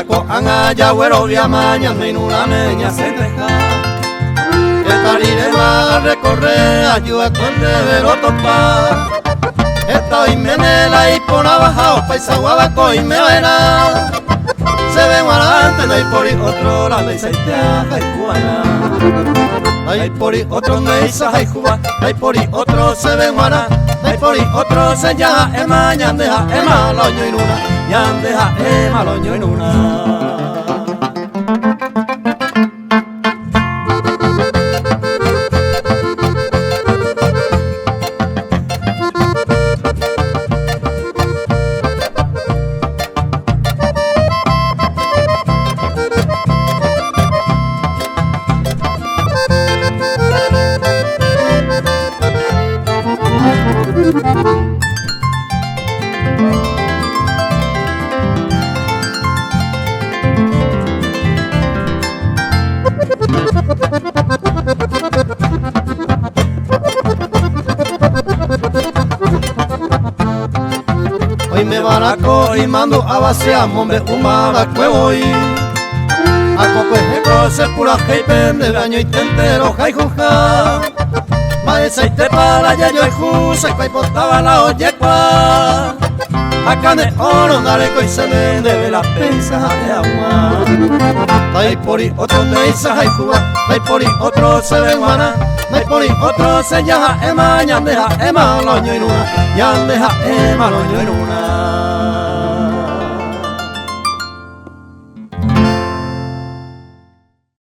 barako anga güero via mañana en una meña se deja. Estarirema a recorrer ayuda con debero topar. Estoy menela y por abajo paisa guabaco y me verá. Se ven adelante, no hay por ahí otro la mesa y te haga y cubana. Hay por ahí otro mesa hay cuba, hay por ahí otro se ven guana. Hay por ahí otro se llama ema, yandeja ema loño en una, yandeja ema loño en una. Hoy me baraco y mando a vaciar, hombre, un baraco voy. A coco es se pura que pende daño y te entero, jai juja. Maesa y te para ya yo y jusa y portaba la oyequa. Acá de oro, dale y se vende de las pensas de agua. Hay por ahí otro meisa, hay cuba, hay por ahí otro se ve guana. Hay por ahí otro se llama ema, yandeja ema loño en una, yandeja ema loño en una.